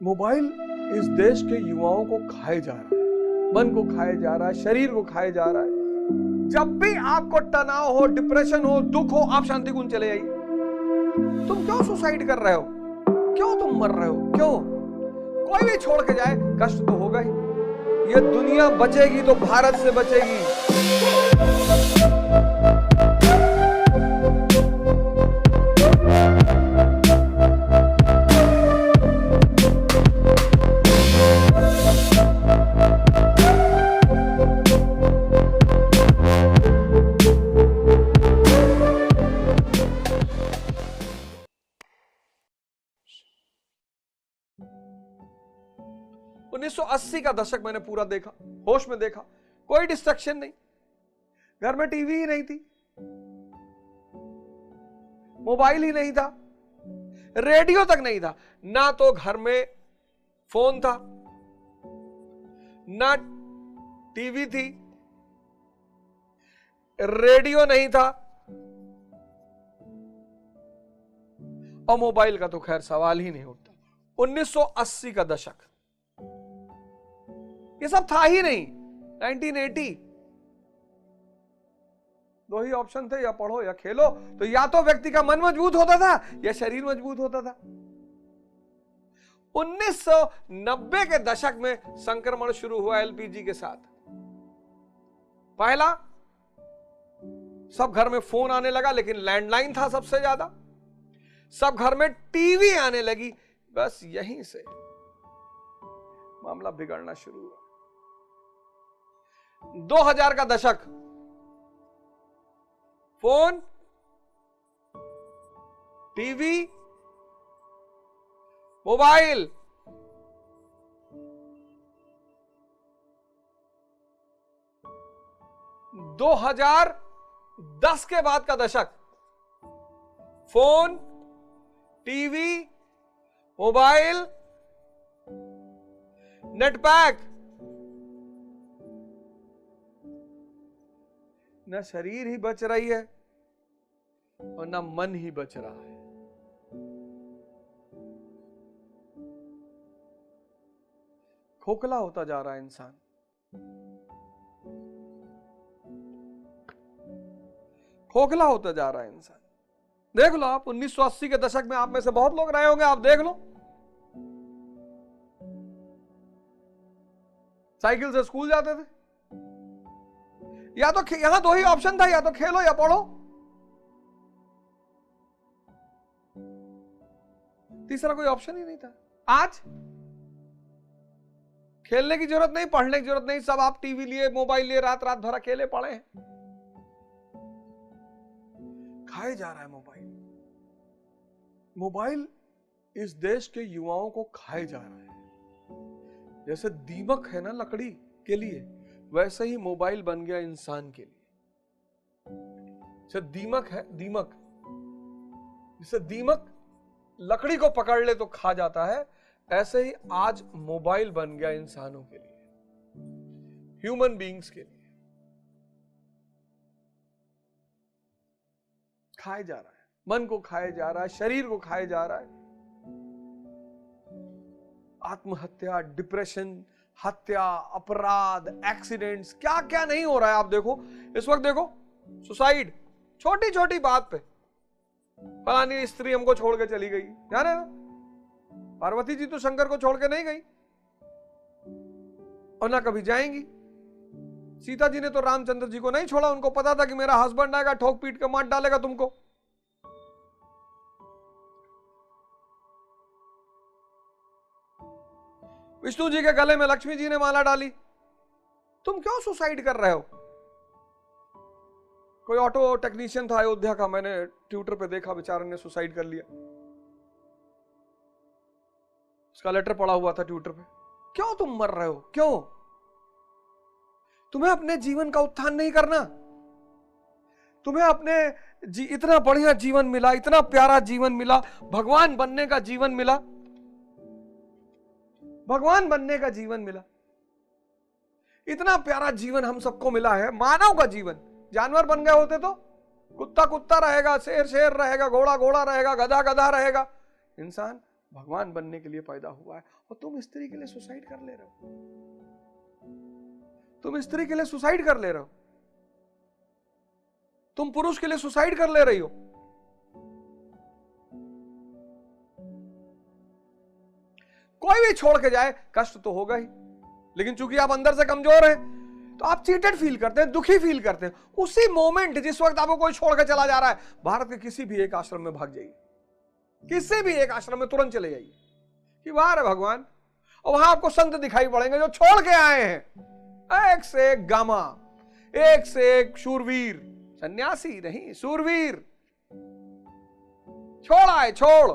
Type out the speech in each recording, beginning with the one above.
Mobile इस देश के युवाओं को खाए जा रहा है, मन को खाए जा रहा है, शरीर को खाए जा रहा है। जब भी आपको तनाव हो, डिप्रेशन हो, दुख हो, आप शांति कुंज चले जाइए। तुम क्यों सुसाइड कर रहे हो? क्यों तुम मर रहे हो? क्यों? कोई भी छोड़ के जाए, कष्ट तो होगा ही। ये दुनिया बचेगी तो भारत से बचेगी। 1980 का दशक मैंने पूरा देखा, होश में देखा, कोई डिस्ट्रक्शन नहीं, घर में टीवी ही नहीं थी, मोबाइल ही नहीं था, रेडियो तक नहीं था, ना तो घर में फोन था, ना टीवी थी, रेडियो नहीं था, और मोबाइल का तो खैर सवाल ही नहीं उठता। 1980 का दशक, ये सब था ही नहीं। 1980 दो ही ऑप्शन थे, या पढ़ो या खेलो। तो या तो व्यक्ति का मन मजबूत होता था या शरीर मजबूत होता था। 1990 के दशक में संक्रमण शुरू हुआ एलपीजी के साथ। पहला, सब घर में फोन आने लगा, लेकिन लैंडलाइन था सबसे ज्यादा। सब घर में टीवी आने लगी, बस यहीं से मामला बिगड़ना शुरू हुआ। 2000 का दशक, फोन, टीवी, मोबाइल, दो 2010 के बाद का दशक, phone, TV, mobile, net pack, न शरीर ही बच रही है और न मन ही बच रहा है। खोखला होता जा रहा है इंसान, खोखला होता जा रहा है इंसान। देख लो आप, 1980 के दशक में आप में से बहुत लोग रहे होंगे, आप देख लो। साइकिल से स्कूल जाते थे, या तो यहां दो ही ऑप्शन था, या तो खेलो या पढ़ो। तीसरा कोई ऑप्शन ही नहीं था। आज खेलने की जरूरत नहीं, पढ़ने की जरूरत नहीं, सब आप टीवी लिए, मोबाइल लिए, रात रात भर अकेले पड़े हैं। खाए जा रहा है मोबाइल। मोबाइल इस देश के युवाओं को खाए जा रहा है। जैसे दीमक है ना लकड़ी के लिए, वैसे ही मोबाइल बन गया इंसान के लिए। जैसे दीमक है, दीमक, जैसे दीमक लकड़ी को पकड़ ले तो खा जाता है, ऐसे ही आज मोबाइल बन गया इंसानों के लिए, ह्यूमन बीइंग्स के लिए। खाए जा रहा है, मन को खाए जा रहा है, शरीर को खाए जा रहा है। आत्महत्या, डिप्रेशन, हत्या, अपराध, एक्सीडेंट्स, क्या क्या नहीं हो रहा है। आप देखो इस वक्त, देखो सुसाइड, छोटी छोटी बात पे। फलानी स्त्री हमको छोड़ के चली गई, जाने ना, पार्वती जी तो शंकर को छोड़ के नहीं गई और ना कभी जाएंगी। सीता जी ने तो रामचंद्र जी को नहीं छोड़ा, उनको पता था कि मेरा हस्बैंड आएगा, ठोक पीट के मार डालेगा तुमको। विष्णु जी के गले में लक्ष्मी जी ने माला डाली। तुम क्यों सुसाइड कर रहे हो? कोई ऑटो टेक्नीशियन था अयोध्या का, मैंने ट्विटर पे देखा, बेचारे ने सुसाइड कर लिया। उसका लेटर पड़ा हुआ था ट्विटर पे। क्यों तुम मर रहे हो? क्यों? तुम्हें अपने जीवन का उत्थान नहीं करना? तुम्हें अपने इतना बढ़िया जीवन मिला, इतना प्यारा जीवन मिला, भगवान बनने का जीवन मिला, भगवान बनने का जीवन मिला, इतना प्यारा जीवन हम सबको मिला है, मानव का जीवन। जानवर बन गए होते तो कुत्ता कुत्ता रहेगा, शेर शेर रहेगा, घोड़ा घोड़ा रहेगा, गधा गधा रहेगा। इंसान भगवान बनने के लिए पैदा हुआ है, और तुम स्त्री के लिए सुसाइड कर ले रहे हो। तुम स्त्री के लिए सुसाइड कर ले रहे हो, तुम पुरुष के लिए सुसाइड कर ले रही हो। कोई भी छोड़ के जाए कष्ट तो होगा ही, लेकिन चूंकि आप अंदर से कमजोर हैं तो आप चीटेड फील करते हैं, दुखी फील करते हैं। उसी मोमेंट जिस वक्त आपको कोई छोड़ के चला जा रहा है, भारत के किसी भी एक आश्रम में भाग जाइए, किसी भी एक आश्रम में तुरंत चले जाइए कि वाह रे भगवान, और वहां आपको संत दिखाई पड़ेंगे जो छोड़ के आए हैं, एक से एक गामा, एक से एक शूरवीर, सन्यासी नहीं शूरवीर, छोड़ आए, छोड़।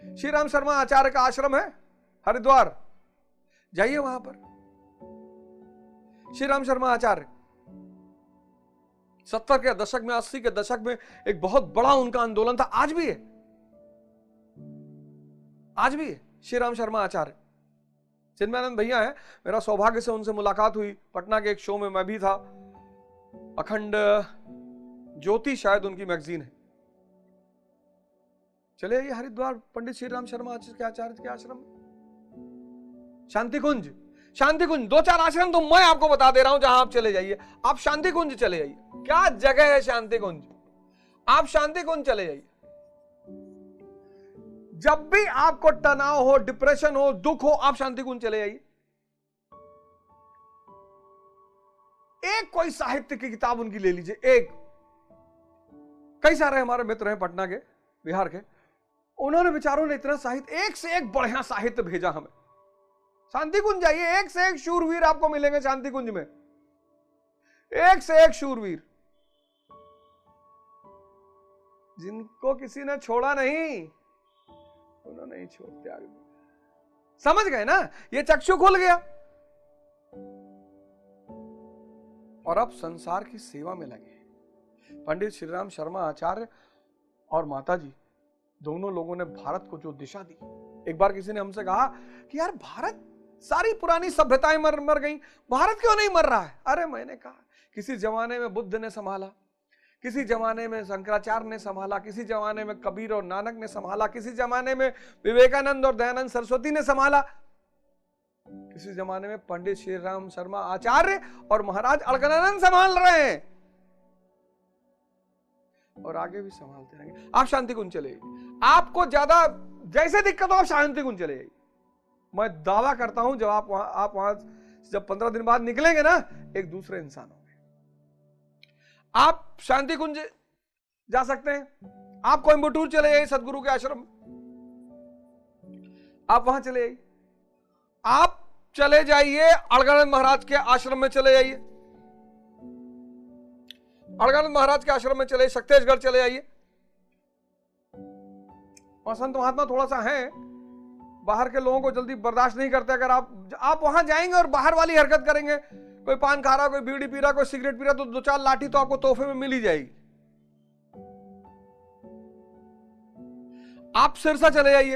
श्री राम शर्मा आचार्य का आश्रम है हरिद्वार, जाइए वहां पर। श्री राम शर्मा आचार्य 70 के दशक में, 80 के दशक में एक बहुत बड़ा उनका आंदोलन था, आज भी है, आज भी है। श्री राम शर्मा आचार्य चिन्मयानंद भैया है, मेरा सौभाग्य से उनसे मुलाकात हुई, पटना के एक शो में मैं भी था, अखंड ज्योति शायद उनकी मैगजीन है। चले ये हरिद्वार पंडित श्री राम शर्मा आचार्य के आश्रम, शांति कुंज, शांति कुंज, 2-4 आश्रम तो मैं आपको बता दे रहा हूं जहां आप चले जाइए। आप शांति कुंज चले जाइए, क्या जगह है शांति कुंज, आप शांति कुंज चले जाइए। जब भी आपको तनाव हो, डिप्रेशन हो, दुख हो, आप शांति कुंज चले जाइए। एक कोई साहित्य की किताब उनकी ले लीजिए, एक। कई सारे हमारे मित्र हैं पटना के, बिहार के, उन्होंने विचारों ने इतना साहित्य, एक से एक बढ़िया साहित्य भेजा हमें। शांति कुंज जाइए, एक से एक शूरवीर आपको मिलेंगे शांति कुंज में, एक से एक शूरवीर, जिनको किसी ने छोड़ा नहीं, उन्होंने ही छोड़ त्याग दिया। समझ गए ना, ये चक्षु खुल गया, और अब संसार की सेवा में लगे। पंडित श्री राम शर्मा आचार्य और माता जी दोनों लोगों ने भारत को जो दिशा दी। एक बार किसी ने हमसे कहा कि यार भारत, सारी पुरानी सभ्यताएं मर गई, भारत क्यों नहीं मर रहा है? अरे मैंने कहा, किसी जमाने में बुद्ध ने संभाला, किसी जमाने में शंकराचार्य ने संभाला, किसी जमाने में कबीर और नानक ने संभाला, किसी जमाने में विवेकानंद और दयानंद सरस्वती ने संभाला, किसी जमाने में पंडित श्री राम शर्मा आचार्य और महाराज अलकनंद संभाल रहे हैं, और आगे भी संभालते रहेंगे। आप शांति कुंज चले जाइए, आपको ज्यादा जैसे दिक्कत हो आप शांति कुंज चले जाइए। मैं दावा करता हूं जब आप वहां जब 15 दिन बाद निकलेंगे ना, एक दूसरे इंसान होंगे। आप शांति कुंज जा सकते हैं, आप कोयम्बटूर चले जाइए सदगुरु के आश्रम, आप वहां चले जाइए, आप चले जाइए अलकानंद महाराज के आश्रम में चले जाइए, अलकानंद महाराज के आश्रम में चले, शक्तिगढ़ चले जाइए। वहां संत महात्मा थोड़ा सा है, बाहर के लोगों को जल्दी बर्दाश्त नहीं करते। अगर आप वहां जाएंगे और बाहर वाली हरकत करेंगे, कोई पान खा रहा, कोई बीड़ी पी रहा, कोई सिगरेट पी रहा, तो 2-4 लाठी तो आपको तोहफे में मिल ही जाएगी। आप सिरसा चले जाइए,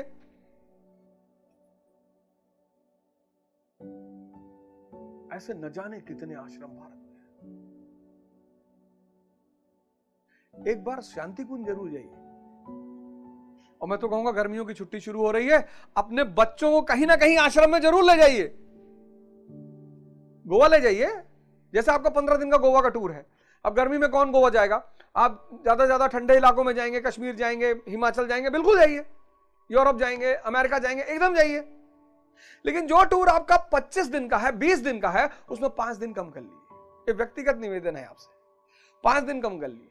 ऐसे न जाने कितने आश्रम भारत में। एक बार शांति कुंज जरूर जाइए। और मैं तो कहूंगा गर्मियों की छुट्टी शुरू हो रही है, अपने बच्चों को कहीं ना कहीं आश्रम में जरूर ले जाइए। गोवा ले जाइए, जैसे आपका 15 दिन का गोवा का टूर है। अब गर्मी में कौन गोवा जाएगा? आप ज्यादा से ज्यादा ठंडे इलाकों में जाएंगे, कश्मीर जाएंगे, हिमाचल जाएंगे, बिल्कुल जाइए। यूरोप जाएंगे, अमेरिका जाएंगे, एकदम जाइए। लेकिन जो टूर आपका 25 दिन का है, 20 दिन का है, उसमें 5 दिन कम कर लीजिए। ये व्यक्तिगत निवेदन है आपसे, 5 दिन कम कर लीजिए।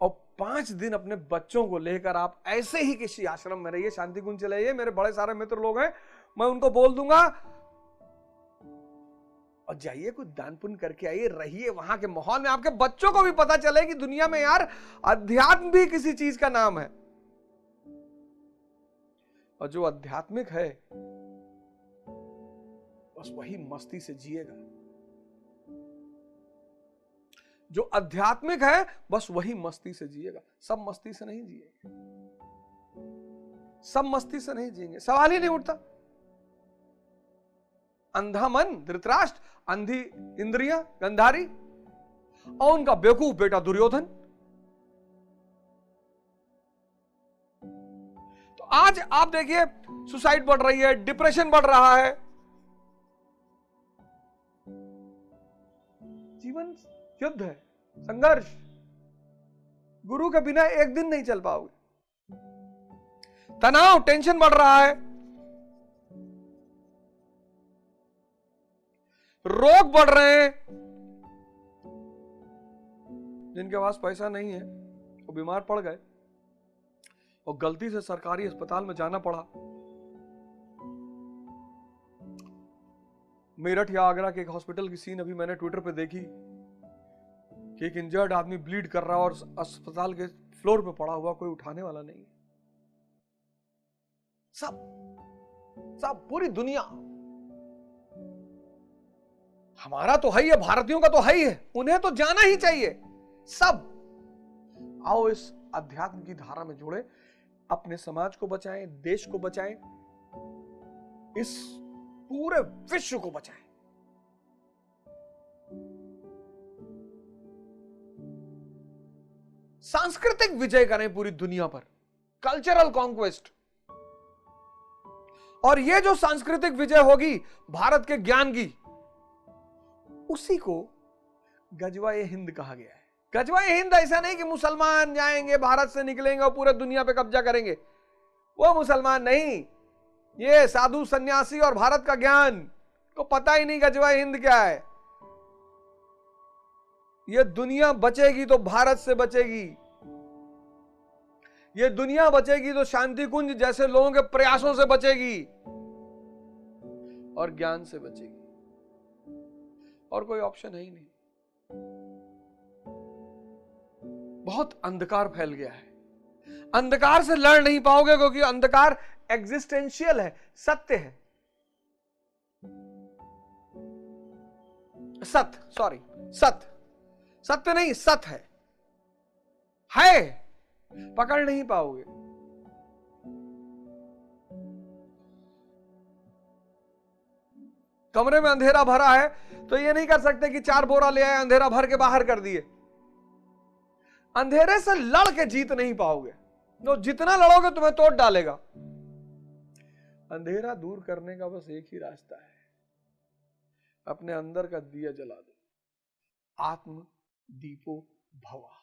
और 5 दिन अपने बच्चों को लेकर आप ऐसे ही किसी आश्रम में रहिए, शांति कुंज चले जाइए। मेरे बड़े सारे मित्र लोग हैं, मैं उनको बोल दूंगा, और जाइए कुछ दान पुण्य करके आइए, रहिए वहां के माहौल में। आपके बच्चों को भी पता चले कि दुनिया में यार अध्यात्म भी किसी चीज का नाम है। और जो आध्यात्मिक है बस वही मस्ती से जिएगा। जो आध्यात्मिक है बस वही मस्ती से जिएगा। सब मस्ती से नहीं जिएंगे, सब मस्ती से नहीं जिएंगे, सवाल ही नहीं उठता। अंधा मन धृतराष्ट्र, अंधी इंद्रियां गंधारी, और उनका बेवकूफ बेटा दुर्योधन। आज आप देखिए सुसाइड बढ़ रही है, डिप्रेशन बढ़ रहा है। जीवन युद्ध है, संघर्ष। गुरु के बिना एक दिन नहीं चल पाओगे। तनाव, टेंशन बढ़ रहा है, रोग बढ़ रहे हैं। जिनके पास पैसा नहीं है वो बीमार पड़ गए और गलती से सरकारी अस्पताल में जाना पड़ा। मेरठ या आगरा के एक हॉस्पिटल की सीन अभी मैंने ट्विटर पे देखी कि एक इंजर्ड आदमी ब्लीड कर रहा और अस्पताल के फ्लोर पे पड़ा हुआ, कोई उठाने वाला नहीं। सब पूरी दुनिया। हमारा तो है ही है, भारतीयों का तो है ही है, उन्हें तो जाना ही चाहिए सब। आओ इस अध्यात्म की धारा में जुड़े, अपने समाज को बचाएं, देश को बचाएं, इस पूरे विश्व को बचाएं। सांस्कृतिक विजय करें पूरी दुनिया पर, कल्चरल कॉन्क्वेस्ट। और ये जो सांस्कृतिक विजय होगी भारत के ज्ञान की, उसी को गजवाए हिंद कहा गया है। गजवाए हिंद ऐसा नहीं कि मुसलमान जाएंगे भारत से निकलेंगे और पूरे दुनिया पे कब्जा करेंगे, वो मुसलमान नहीं। ये साधु सन्यासी और भारत का ज्ञान को पता ही नहीं गजवाए हिंद क्या है। ये दुनिया बचेगी तो भारत से बचेगी, ये दुनिया बचेगी तो शांति कुंज जैसे लोगों के प्रयासों से बचेगी और ज्ञान से बचेगी, और कोई ऑप्शन है ही नहीं। बहुत अंधकार फैल गया है, अंधकार से लड़ नहीं पाओगे क्योंकि अंधकार एग्जिस्टेंशियल है, सत्य है। सत्य नहीं, सत्य है, पकड़ नहीं पाओगे। कमरे में अंधेरा भरा है तो ये नहीं कर सकते कि 4 बोरा ले आए, अंधेरा भर के बाहर कर दिए। अंधेरे से लड़ के जीत नहीं पाओगे, तो जितना लड़ोगे तुम्हें तोड़ डालेगा। अंधेरा दूर करने का बस एक ही रास्ता है, अपने अंदर का दिया जला दो। आत्म दीपो भवा।